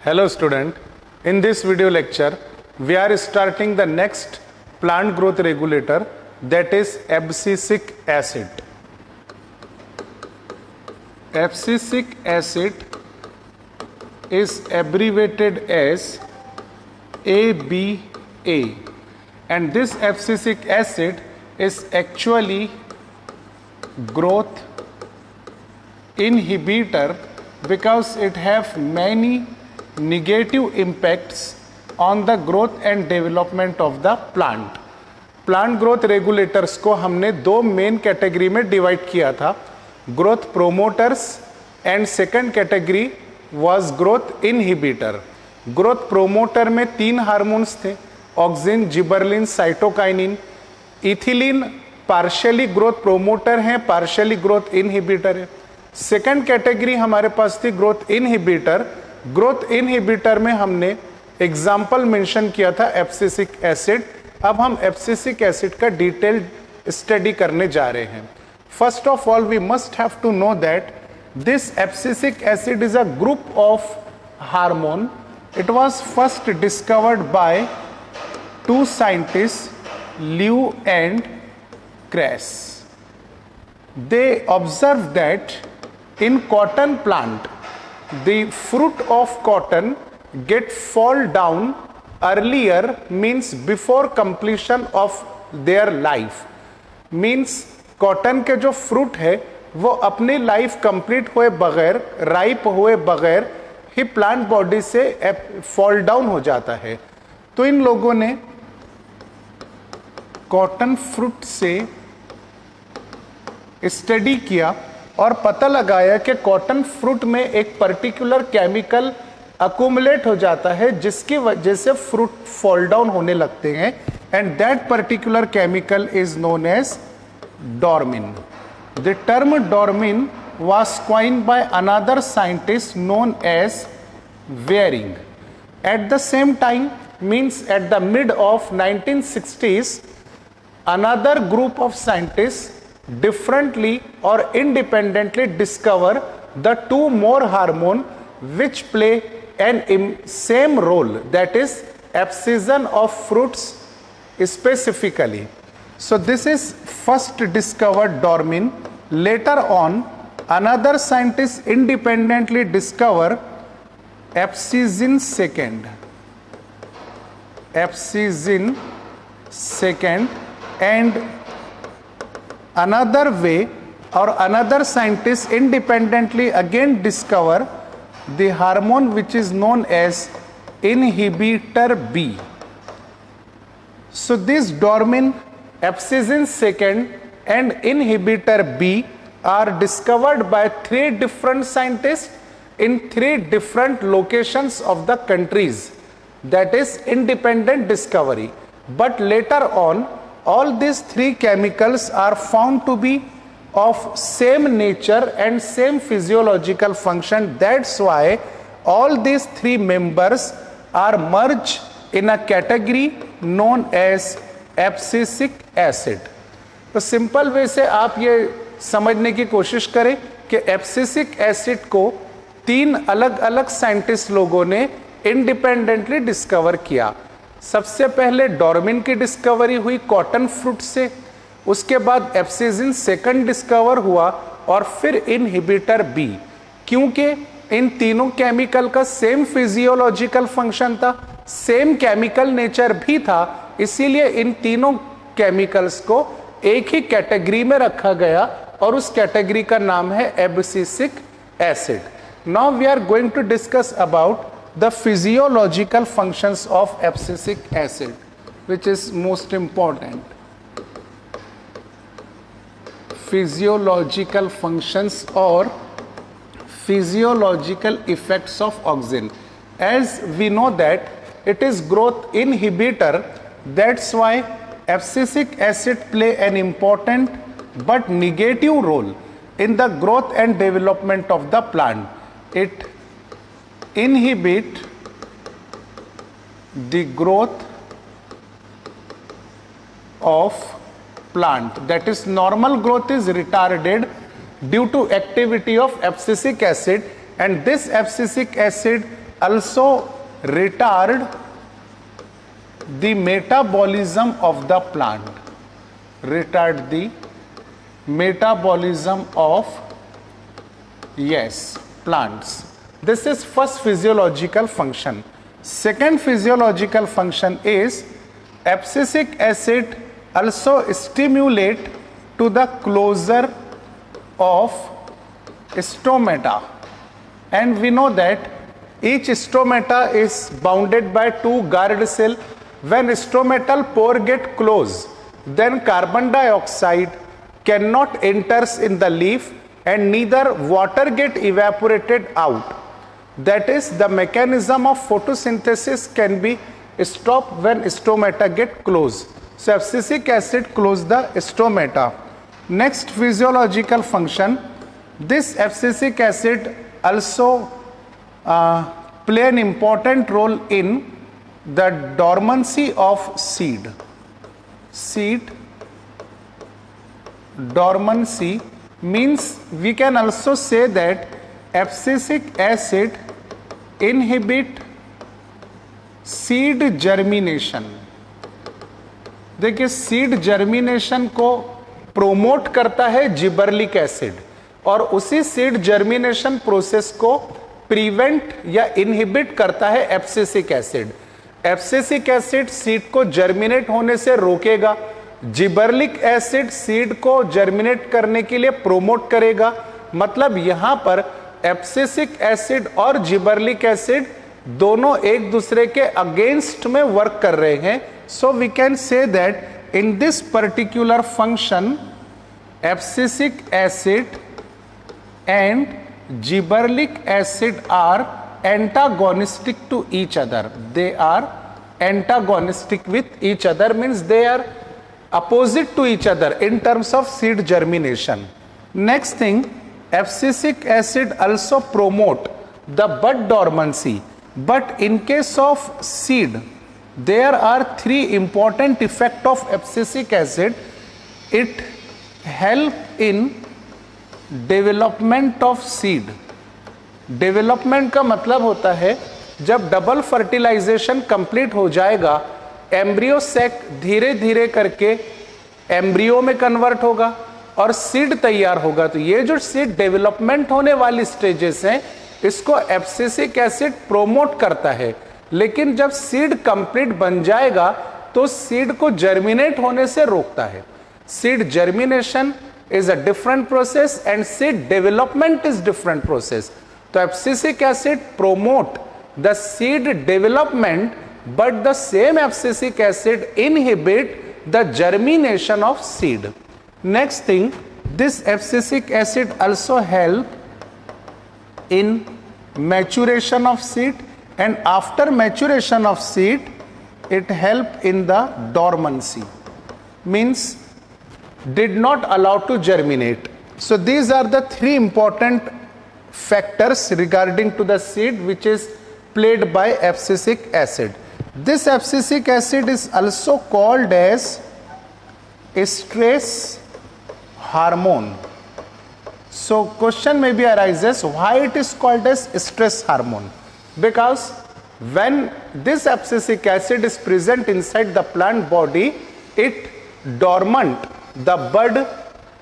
Hello student, in this video lecture we are starting the next plant growth regulator, that is abscisic acid. Abscisic acid is abbreviated as ABA, and this abscisic acid is actually growth inhibitor because it have many negative impacts on the growth and development of the plant. Plant growth regulators को हमने दो main category में divide किया था, growth promoters and second category was growth inhibitor. Growth promoter में तीन hormones थे, auxin, gibberellin, cytokinin. Ethylene partially growth promoter है, पार्शियली ग्रोथ इनहिबिटर है. सेकंड कैटेगरी हमारे पास थी ग्रोथ इनहिबिटर. ग्रोथ इनहिबिटर में हमने एग्जाम्पल मेंशन किया था एब्सिसिक एसिड. अब हम एब्सिसिक एसिड का डिटेल्ड स्टडी करने जा रहे हैं. First of all we must have to know that this abscisic acid is a group of hormone. It was first discovered by two scientist, Liu and Cress. They observed that in cotton plant, the fruit of cotton get fall down earlier, means before completion of their life. Means cotton के जो fruit है वो अपनी life complete हुए बगैर, ripe हुए बगैर ही plant body से फॉल डाउन हो जाता है. तो इन लोगों ने कॉटन फ्रूट से स्टडी किया और पता लगाया कि कॉटन फ्रूट में एक पर्टिकुलर केमिकल अकुमुलेट हो जाता है जिसकी वजह से फ्रूट फॉल डाउन होने लगते हैं, and that particular chemical is known as dormin. The term dormin was coined by another scientist known as Waring. At the same time, means at the mid of 1960s, another group of scientists differently or independently discover the two more hormone which play an same role, that is abscission of fruits specifically. So this is first discovered dormin. Later on another scientist independently discover abscission second, and another way or another scientist independently again discover the hormone which is known as inhibitor B. So this dormin, abscission second and inhibitor B are discovered by three different scientists in three different locations of the countries. That is independent discovery. But later on all these three chemicals are found to be of same nature and same physiological function. That's why all these three members are merged in a category known as abscisic acid. तो simple way से आप ये समझने की कोशिश करें कि abscisic acid को तीन अलग अलग साइंटिस्ट लोगों ने इंडिपेंडेंटली डिस्कवर किया. सबसे पहले डॉर्मिन की डिस्कवरी हुई कॉटन फ्रूट से, उसके बाद एब्सिसिन सेकंड डिस्कवर हुआ और फिर इनहिबिटर बी. क्योंकि इन तीनों केमिकल का सेम फिजियोलॉजिकल फंक्शन था, सेम केमिकल नेचर भी था, इसीलिए इन तीनों केमिकल्स को एक ही कैटेगरी में रखा गया और उस कैटेगरी का नाम है abscisic acid. Now we are going to discuss about the physiological functions of abscisic acid, which is most important. Physiological functions or physiological effects of auxin. As we know that it is growth inhibitor, that's why abscisic acid play an important but negative role in the growth and development of the plant. It inhibit the growth of plant, that is normal growth is retarded due to activity of abscisic acid, and this abscisic acid also retard the metabolism of the plant. Retard the metabolism of, yes, plants. This is first physiological function. Second physiological function is abscisic acid also stimulate to the closure of stomata, and we know that each stomata is bounded by two guard cell. When stomatal pore get closed, then carbon dioxide cannot enters in the leaf and neither water get evaporated out. That is, the mechanism of photosynthesis can be stopped when stomata get closed. So abscisic acid close the stomata. Next physiological function, this abscisic acid also play an important role in the dormancy of seed. Seed dormancy means we can also say that abscisic acid inhibit seed germination. देखिए, seed germination को promote करता है जिबरलिक acid, और उसी seed germination process को prevent या inhibit करता है abscisic acid. Abscisic acid seed को जर्मिनेट होने से रोकेगा, जिबरलिक एसिड सीड को जर्मिनेट करने के लिए प्रोमोट करेगा. मतलब यहां पर एब्सिसिक एसिड और जिबरलिक एसिड दोनों एक दूसरे के अगेंस्ट में वर्क कर रहे हैं. So we can say that in this particular function abscisic acid and gibberellic acid are antagonistic to each other. They are antagonistic with each other, means they are opposite to each other in terms of seed germination. Next thing, abscisic acid also promote the bud dormancy, but in case of seed there are three important effects of abscisic acid. It help in development of seed. Development का मतलब होता है जब double fertilisation complete हो जाएगा, embryo sac धीरे धीरे करके एम्ब्रियो में कन्वर्ट होगा और सीड तैयार होगा. तो ये जो सीड डेवलपमेंट होने वाली स्टेजेस हैं, इसको एब्सिसिक एसिड प्रोमोट करता है. लेकिन जब सीड कंप्लीट बन जाएगा तो सीड को जर्मिनेट होने से रोकता है. Seed germination is a different process and seed development is different process. So abscisic acid promote the seed development, but the same abscisic acid inhibit the germination of seed. Next thing, this abscisic acid also help in maturation of seed, and after maturation of seed it help in the dormancy, means did not allow to germinate. So these are the three important factors regarding to the seed which is played by abscisic acid. This abscisic acid is also called as stress hormone. So question maybe arises, why it is called as stress hormone? Because when this abscisic acid is present inside the plant body, it dormant the bud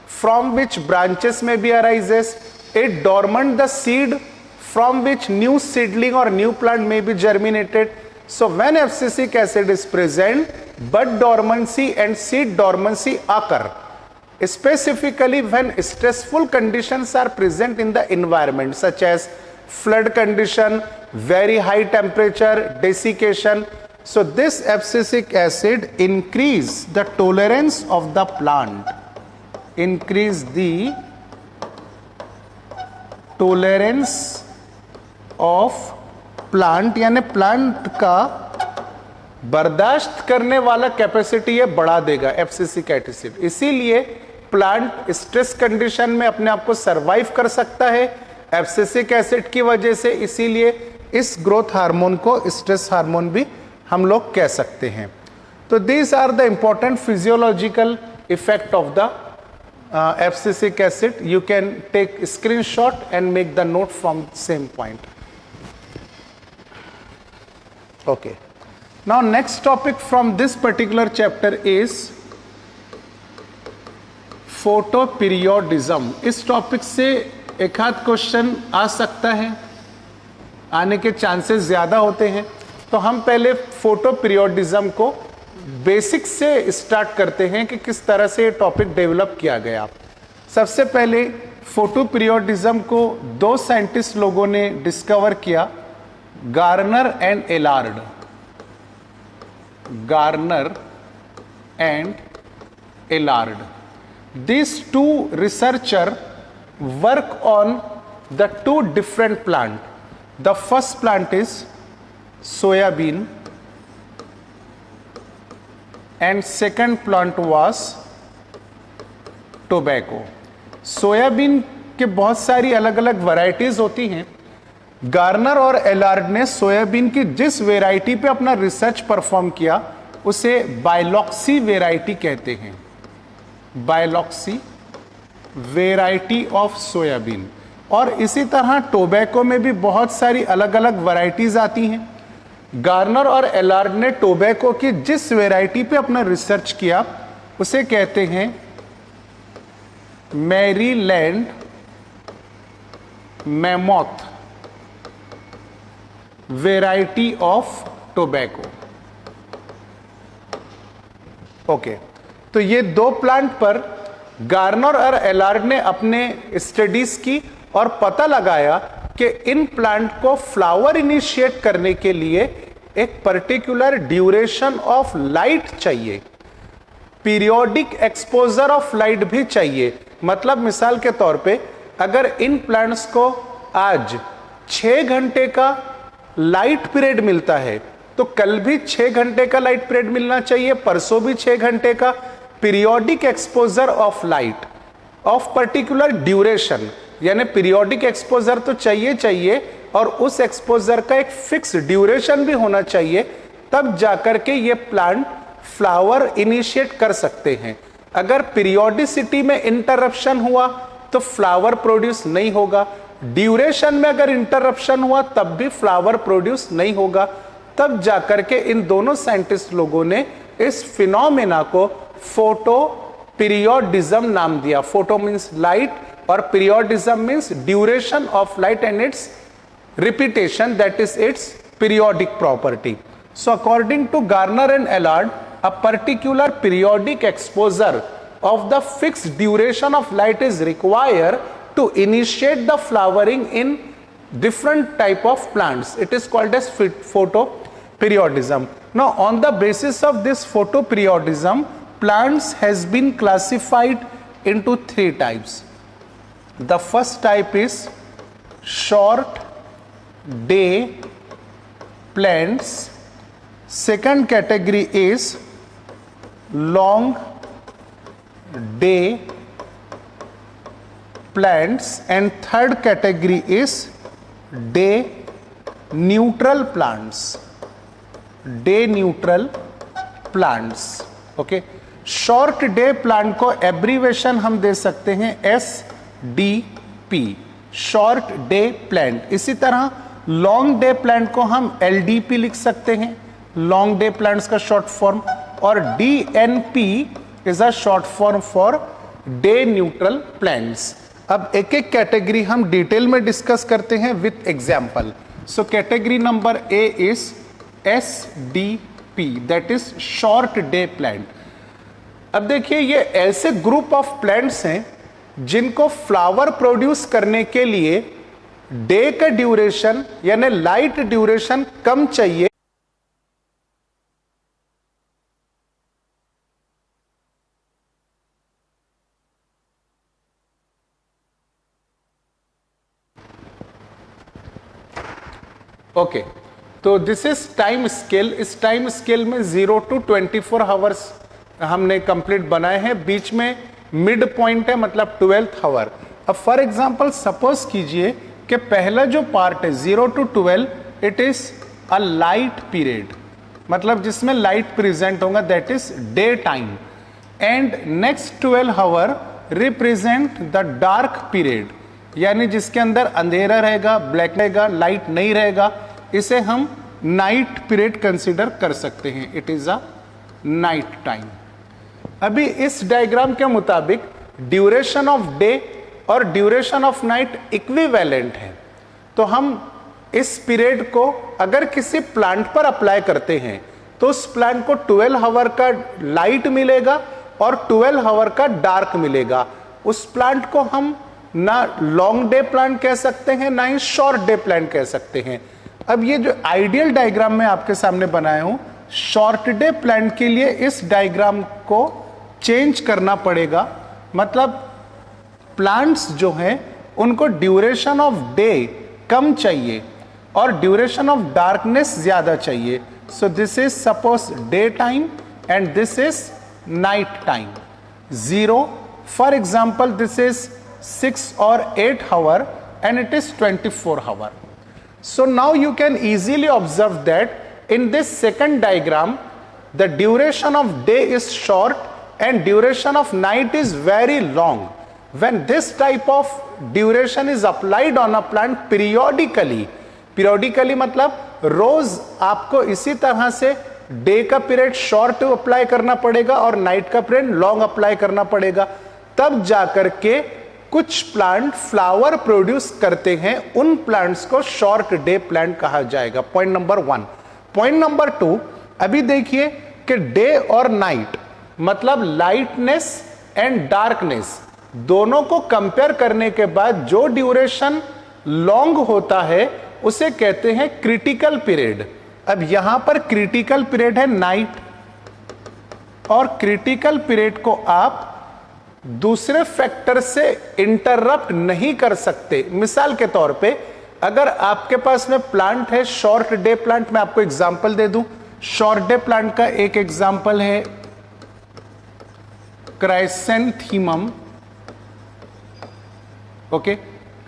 from which branches may be arises. It dormant the seed from which new seedling or new plant may be germinated. So when abscisic acid is present, bud dormancy and seed dormancy occur, specifically when stressful conditions are present in the environment, such as flood condition, very high temperature, desiccation. So this abscisic acid increase the tolerance of the plant, increase the tolerance of plant, यानी plant का बर्दाश्त करने वाला capacity ये बढ़ा देगा abscisic acid. इसीलिए plant stress condition में अपने आप को सरवाइव कर सकता है एब्सिसिक एसिड की वजह से. इसीलिए इस ग्रोथ हार्मोन को स्ट्रेस हार्मोन भी हम लोग कह सकते हैं. तो these are the important physiological effect of the abscisic acid. You can take screenshot and make the note from same point. Okay. Now next topic from this particular chapter is photoperiodism. इस topic से एक आध question आ सकता है, आने के chances ज्यादा होते हैं। तो हम पहले फोटोपीरियोडिज्म को बेसिक से स्टार्ट करते हैं कि किस तरह से ये टॉपिक डेवलप किया गया। सबसे पहले फोटोपीरियोडिज्म को दो साइंटिस्ट लोगों ने डिस्कवर किया, Garner and Allard. Garner and Allard, these two researcher work on the two different plant. The first plant is soybean and second plant was tobacco. Soybean के बहुत सारी अलग अलग वैरायटीज होती हैं। गार्नर और एलार्ड ने सोयाबीन की जिस वेराइटी पे अपना रिसर्च परफॉर्म किया उसे बायलॉक्सी वेराइटी कहते हैं। बायलॉक्सी वेराइटी ऑफ सोयाबीन। और इसी तरह टोबैको में भी बहुत सारी अलग अलग वैरायटीज आती हैं। गार्नर और एलार्ड ने टोबैको की जिस वेराइटी पे अपना रिसर्च किया उसे कहते हैं Maryland mammoth variety of tobacco. Okay, तो ये दो प्लांट पर गार्नर और एलार्ड ने अपने स्टडीज की और पता लगाया कि इन प्लांट को फ्लावर इनिशिएट करने के लिए एक पर्टिकुलर ड्यूरेशन ऑफ लाइट चाहिए, पीरियोडिक एक्सपोजर ऑफ लाइट भी चाहिए। मतलब मिसाल के तौर पे अगर इन प्लांट्स को आज 6 घंटे का लाइट पीरियड मिलता है तो कल भी 6 घंटे का लाइट पीरियड मिलना चाहिए, परसों भी 6 घंटे का। Periodic exposure of light of particular duration, यानी पीरियोडिक एक्सपोजर तो चाहिए और उस एक्सपोजर का एक फिक्स ड्यूरेशन भी होना चाहिए, तब जाकर के ये प्लांट फ्लावर इनिशिएट कर सकते हैं। अगर पीरियोडिसिटी में इंटरप्शन हुआ तो फ्लावर प्रोड्यूस नहीं होगा, ड्यूरेशन में अगर इंटरप्शन हुआ तब भी फ्लावर प्रोड्यूस नहीं होगा। तब जाकर के इन दोनों साइंटिस्ट लोगों ने इस फिनोमेना को फोटो पीरियोडिज्म नाम दिया। फोटो मींस लाइट और periodism means duration of light and its repetition, that is its periodic property. So according to Garner and Allard, a particular periodic exposure of the fixed duration of light is required to initiate the flowering in different type of plants. It is called as photoperiodism. Now on the basis of this photoperiodism, plants has been classified into 3 types. The first type is short day plants. Second category is long day plants and third category is day neutral plants. Day neutral plants. Okay, short day plant को abbreviation हम दे सकते हैं SDP, short day plant। इसी तरह long day plant को हम LDP लिख सकते हैं, long day plants का short form, और DNP is a short form for day neutral plants। अब एक एक कैटेगरी हम डिटेल में डिस्कस करते हैं with example. So category number A is SDP, that is short day plant. अब देखिए ये ऐसे ग्रुप ऑफ प्लांट्स हैं जिनको फ्लावर प्रोड्यूस करने के लिए डे का ड्यूरेशन यानी लाइट ड्यूरेशन कम चाहिए। ओके, तो दिस इज टाइम स्केल। इस टाइम स्केल में 0 to 24 आवर्स हमने कंप्लीट बनाए हैं, बीच में मिड पॉइंट है मतलब 12th आवर। अब फॉर एग्जांपल सपोज कीजिए कि पहला जो पार्ट है 0 to 12 it is a light period, मतलब जिसमें लाइट प्रेजेंट होगा, that is day time. And next 12 hour represent the dark period, यानी जिसके अंदर अंधेरा रहेगा, ब्लैक रहेगा, लाइट नहीं रहेगा, इसे हम नाइट पीरियड कंसिडर कर सकते हैं, it is a night time. अभी इस डायग्राम के मुताबिक ड्यूरेशन ऑफ डे और ड्यूरेशन ऑफ नाइट इक्विवेलेंट है, तो हम इस पीरियड को अगर किसी प्लांट पर अप्लाई करते हैं तो उस प्लांट को 12 आवर का लाइट मिलेगा और 12 आवर का डार्क मिलेगा। उस प्लांट को हम ना लॉन्ग डे प्लांट कह सकते हैं, ना ही शॉर्ट डे प्लांट कह सकते हैं। अब ये जो आइडियल डायग्राम मैं आपके सामने बनाया हूं, शॉर्ट डे प्लांट के लिए इस डायग्राम को चेंज करना पड़ेगा। मतलब प्लांट्स जो हैं उनको ड्यूरेशन ऑफ डे कम चाहिए और ड्यूरेशन ऑफ डार्कनेस ज्यादा चाहिए। So this is suppose day time and this is night time. 0 for example this is 6 or 8 hour and it is 24 hour. So now you can easily observe that in this second diagram the duration of day is short and duration of night is very long. When this type of duration is applied on a plant periodically मतलब रोज आपको इसी तरह से day का period short apply करना पड़ेगा और night का पीरियड लॉन्ग अप्लाई करना पड़ेगा, तब जाकर के कुछ प्लांट फ्लावर प्रोड्यूस करते हैं। उन प्लांट्स को शॉर्ट डे प्लांट कहा जाएगा। Point number 1। पॉइंट नंबर 2, अभी देखिए कि डे और नाइट मतलब लाइटनेस एंड डार्कनेस दोनों को कंपेयर करने के बाद जो ड्यूरेशन लॉन्ग होता है उसे कहते हैं क्रिटिकल पीरियड। अब यहां पर क्रिटिकल पीरियड है नाइट, और क्रिटिकल पीरियड को आप दूसरे फैक्टर से इंटरप्ट नहीं कर सकते। मिसाल के तौर पे अगर आपके पास में प्लांट है शॉर्ट डे प्लांट, मैं आपको एग्जांपल दे दूं। शॉर्ट डे प्लांट का एक एग्जांपल है क्राइसेंथीमम, ओके,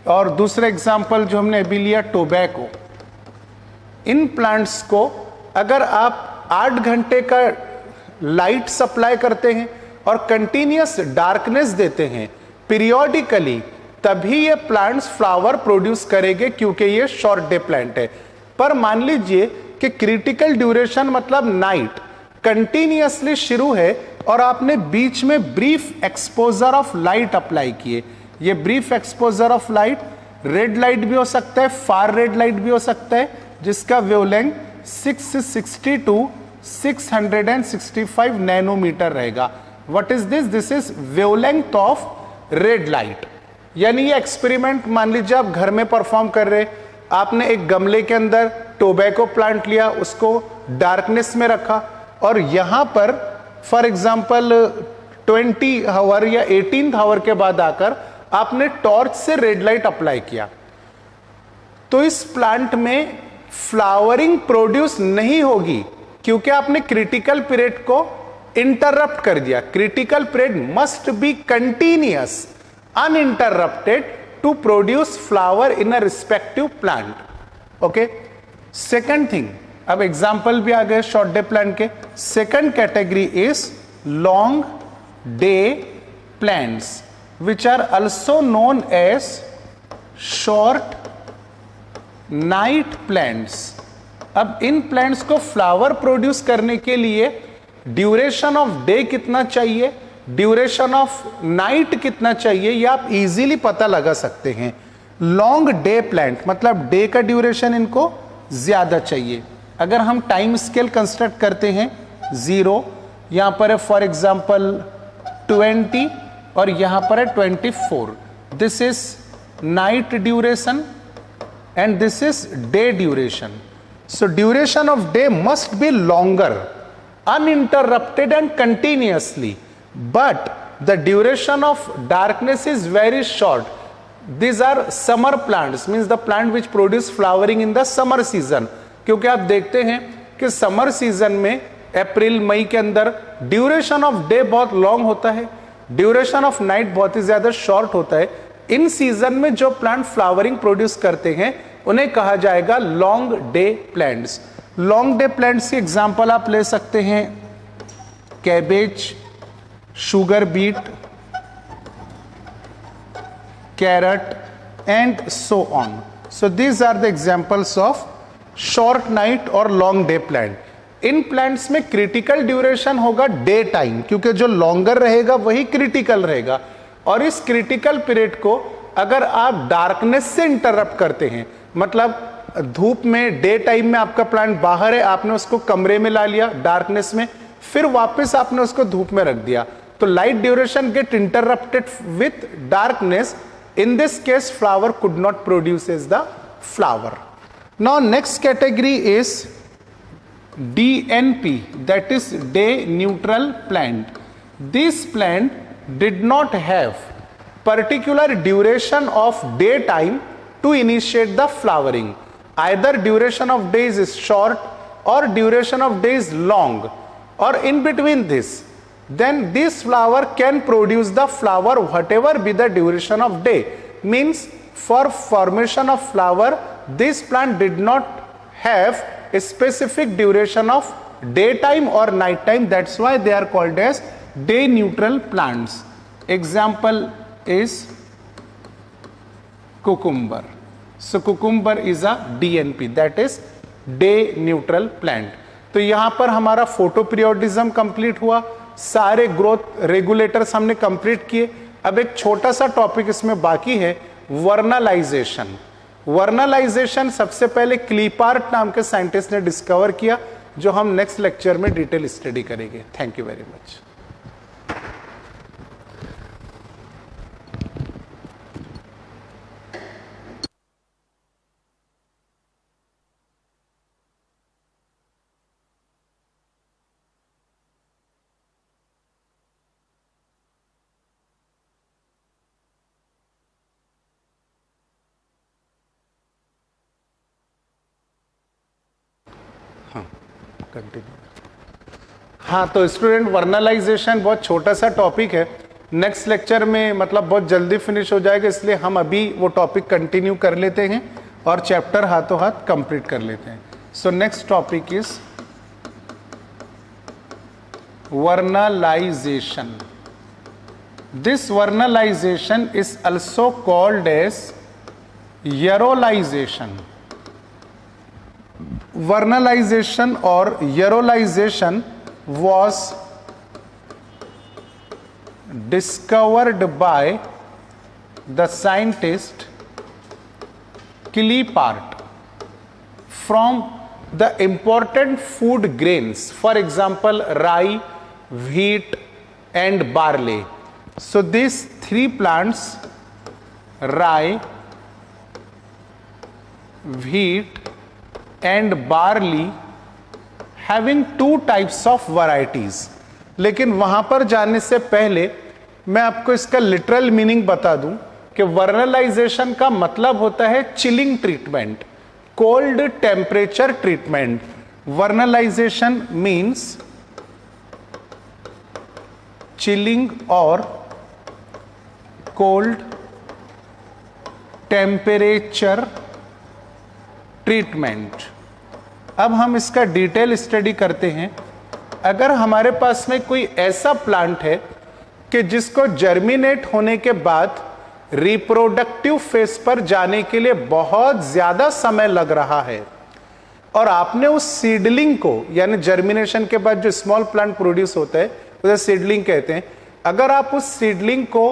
और दूसरा एग्जांपल जो हमने अभी लिया टोबैको। इन प्लांट्स को अगर आप 8 घंटे का लाइट सप्लाई करते हैं और कंटिन्यूअस डार्कनेस देते हैं पीरियोडिकली, तभी ये प्लांट्स फ्लावर प्रोड्यूस करेंगे, क्योंकि ये शॉर्ट डे प्लांट है। पर मान लीजिए कि क्रिटिकल ड्यूरेशन मतलब नाइट कंटिन्यूअसली शुरू है और आपने बीच में brief exposure of light apply किए। ये brief exposure of light red light भी हो सकता है, फार रेड लाइट भी हो सकता है, जिसका वेवलेंथ 660 to 665 नैनोमीटर रहेगा। What is this? This is wavelength of red light। यानी ये एक्सपेरिमेंट मान लीजिए आप घर में परफॉर्म कर रहे, आपने एक गमले के अंदर टोबैको प्लांट लिया, उसको डार्कनेस में रखा और यहां पर फॉर एग्जांपल 20 आवर या 18 आवर के बाद आकर आपने टॉर्च से रेड लाइट अप्लाई किया, तो इस प्लांट में फ्लावरिंग प्रोड्यूस नहीं होगी, क्योंकि आपने क्रिटिकल पीरियड को इंटरप्ट कर दिया। Critical period must be continuous uninterrupted to produce flower in a respective plant. Okay, second thing, अब एग्जांपल भी आ गए शॉर्ट डे प्लांट के। Second category is long day plants which are also known as short night plants. अब इन plants को flower produce करने के लिए ड्यूरेशन ऑफ डे कितना चाहिए, ड्यूरेशन ऑफ नाइट कितना चाहिए, ये आप इजीली पता लगा सकते हैं। लॉन्ग डे प्लांट मतलब डे का ड्यूरेशन इनको ज्यादा चाहिए। अगर हम टाइम स्केल कंस्ट्रक्ट करते हैं 0, यहां पर है फॉर एग्जांपल 20 और यहां पर है 24, this is night duration and this is day duration. So duration of day must be longer, uninterrupted and continuously, but the duration of darkness is very short. These are summer plants, means the plant which produce flowering in the summer season। क्योंकि आप देखते हैं कि summer season में अप्रैल मई के अंदर duration of day बहुत long होता है, ड्यूरेशन ऑफ नाइट बहुत ही ज्यादा शॉर्ट होता है। इन सीजन में जो प्लांट फ्लावरिंग प्रोड्यूस करते हैं उन्हें कहा जाएगा long day plants. Long day plants की एग्जांपल आप ले सकते हैं cabbage, sugar beet, carrot and so on. So these are the examples of short night और लॉन्ग डे प्लांट। इन प्लांट्स में क्रिटिकल ड्यूरेशन होगा डे टाइम, क्योंकि जो लॉन्गर रहेगा वही क्रिटिकल रहेगा। और इस क्रिटिकल पीरियड को अगर आप डार्कनेस से इंटरप्ट करते हैं, मतलब धूप में डे टाइम में आपका प्लांट बाहर है, आपने उसको कमरे में ला लिया डार्कनेस में, फिर वापस आपने उसको धूप में रख दिया, तो light duration get interrupted with darkness. In this case flower could not produce as the flower. Now next category is DNP, that is day neutral plant. This plant did not have particular duration of daytime to initiate the flowering. Either duration of days is short or duration of days long, or in between this. Then this flower can produce the flower whatever be the duration of day. Means for formation of flower, this plant did not have a specific duration of daytime or nighttime. That's why they are called as day neutral plants. Example is cucumber. So cucumber is a DNP, that is day neutral plant. तो यहां पर हमारा photo periodism complete हुआ, सारे growth regulators हमने complete किए। अब एक छोटा सा टॉपिक इसमें बाकी है, वर्नलाइजेशन। वर्नलाइजेशन सबसे पहले क्लीपार्ट नाम के साइंटिस्ट ने डिस्कवर किया, जो हम नेक्स्ट लेक्चर में डिटेल स्टडी करेंगे। Thank you very much. हाँ, तो स्टूडेंट वर्नलाइजेशन बहुत छोटा सा टॉपिक है, नेक्स्ट लेक्चर में मतलब बहुत जल्दी फिनिश हो जाएगा, इसलिए हम अभी वो टॉपिक कंटिन्यू कर लेते हैं और चैप्टर हाथों हाथ कंप्लीट कर लेते हैं। So next topic is vernalization. This vernalization is also called as yarovization. Vernalization or Yearolization was discovered by the scientist Kleepart from the important food grains, for example rye, wheat and barley. So these three plants, rye, wheat and barley, having two types of varieties. लेकिन वहां पर जाने से पहले मैं आपको इसका literal meaning बता दूं कि वर्नलाइजेशन का मतलब होता है chilling treatment, cold temperature treatment. Vernalization means chilling और कोल्ड टेम्परेचर ट्रीटमेंट। अब हम इसका डिटेल स्टडी करते हैं। अगर हमारे पास में कोई ऐसा प्लांट है कि जिसको जर्मिनेट होने के बाद रिप्रोडक्टिव फेज पर जाने के लिए बहुत ज्यादा समय लग रहा है, और आपने उस सीडलिंग को, यानी जर्मिनेशन के बाद जो स्मॉल प्लांट प्रोड्यूस होता है उसे सीडलिंग कहते हैं, अगर आप उस सीडलिंग को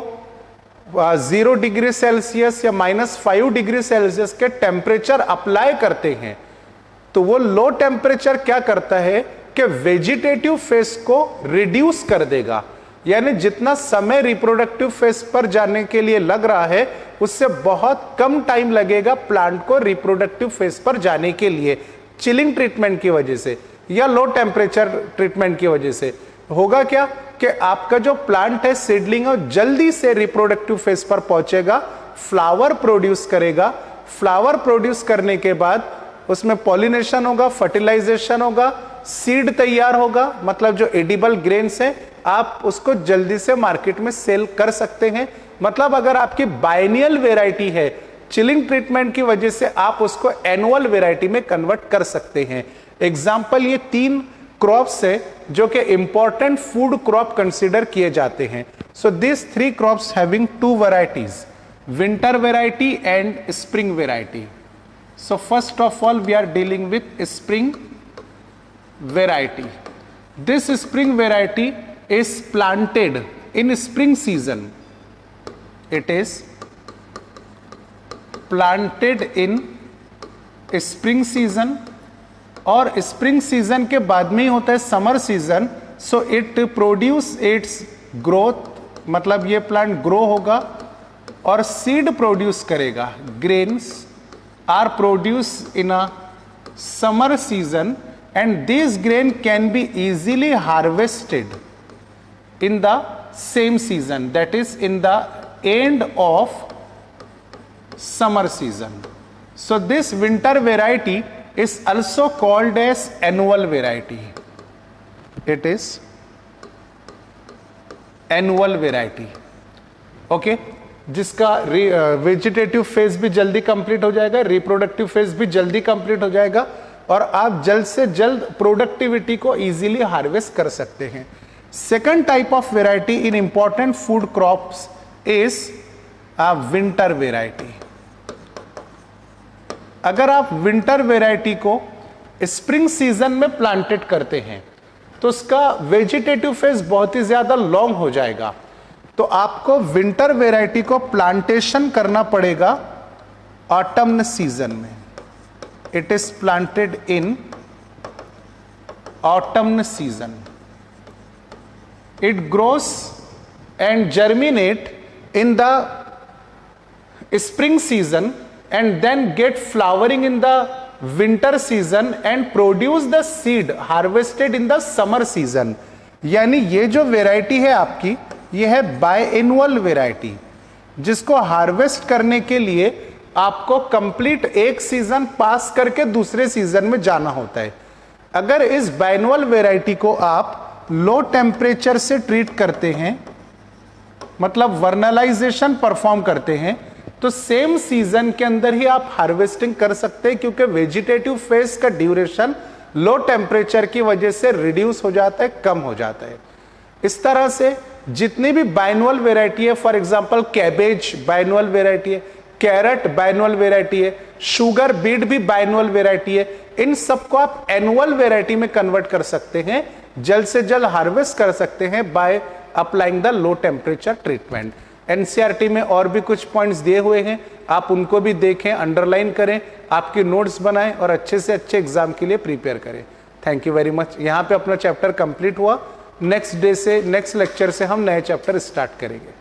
0 डिग्री सेल्सियस या -5 डिग्री सेल्सियस के टेम्परेचर अप्लाई करते हैं, तो वो लो टेम्परेचर क्या करता है कि वेजिटेटिव फेज को रिड्यूस कर देगा। यानी जितना समय रिप्रोडक्टिव फेज पर जाने के लिए लग रहा है उससे बहुत कम टाइम लगेगा प्लांट को रिप्रोडक्टिव फेज पर जाने के लिए, चिलिंग ट्रीटमेंट की वजह से या लो टेम्परेचर ट्रीटमेंट की वजह से। होगा क्या कि आपका जो प्लांट है सीडलिंग है जल्दी से रिप्रोडक्टिव फेज पर पहुंचेगा, फ्लावर प्रोड्यूस करेगा। फ्लावर प्रोड्यूस करने के बाद उसमें पॉलिनेशन होगा, फर्टिलाइजेशन होगा, सीड तैयार होगा, मतलब जो एडिबल ग्रेन्स है आप उसको जल्दी से मार्केट में सेल कर सकते हैं। मतलब अगर आपकी बाइनियल वेराइटी है, चिलिंग ट्रीटमेंट की वजह से आप उसको एनुअल वेराइटी में कन्वर्ट कर सकते हैं। एग्जाम्पल ये 3 क्रॉप्स है जो कि इंपॉर्टेंट फूड क्रॉप कंसीडर किए जाते हैं। So this 3 crops having 2 varieties, winter variety and spring variety. So first of all, we are dealing with spring variety. This spring variety is planted in spring season. It is planted in spring season, और spring season के बाद में ही होता है summer season. So it produce its growth, मतलब ये plant grow होगा और सीड प्रोड्यूस करेगा. Grains are produce in a summer season and this grain can be easily harvested in the same season, that is in the end of summer season. So this winter variety is also called as annual variety. It is annual variety. Okay, जिसका vegetative phase भी जल्दी complete हो जाएगा, reproductive phase भी जल्दी complete हो जाएगा और आप जल्द से जल्द प्रोडक्टिविटी को इजीली हार्वेस्ट कर सकते हैं. Second type of variety in important food crops is a winter variety. अगर आप विंटर वेराइटी को स्प्रिंग सीजन में प्लांटेड करते हैं तो उसका वेजिटेटिव फेज बहुत ही ज्यादा लॉन्ग हो जाएगा. तो आपको विंटर वेराइटी को प्लांटेशन करना पड़ेगा ऑटम सीजन में. It is planted in autumn season. It grows and germinate in the spring season and then get flowering in the winter season and produce the seed harvested in the summer season. यानी ये जो variety है आपकी, ये है बायएनुअल variety, जिसको harvest करने के लिए आपको कंप्लीट एक सीजन पास करके दूसरे सीजन में जाना होता है. अगर इस बायएनुअल वेराइटी को आप लो टेम्परेचर से ट्रीट करते हैं, मतलब वर्नलाइजेशन परफॉर्म करते हैं, तो सेम सीजन के अंदर ही आप हार्वेस्टिंग कर सकते हैं, क्योंकि वेजिटेटिव फेज का ड्यूरेशन लो टेम्परेचर की वजह से रिड्यूस हो जाता है, कम हो जाता है. इस तरह से जितनी भी बायएनुअल वेराइटी है, फॉर एग्जांपल कैबेज बायएनुअल वेराइटी है, कैरेट बायएनुअल वेराइटी है, शुगर बीट भी बायएनुअल वेराइटी है, इन सबको आप एनुअल वेराइटी में कन्वर्ट कर सकते हैं, जल्द से जल्द हार्वेस्ट कर सकते हैं by applying the low temperature treatment. NCERT में और भी कुछ पॉइंट्स दिए हुए हैं, आप उनको भी देखें, अंडरलाइन करें, आपकी नोट्स बनाएं और अच्छे से अच्छे एग्जाम के लिए प्रिपेयर करें. Thank you very much. यहाँ पे अपना चैप्टर कंप्लीट हुआ. नेक्स्ट डे से, नेक्स्ट लेक्चर से हम नए चैप्टर स्टार्ट करेंगे.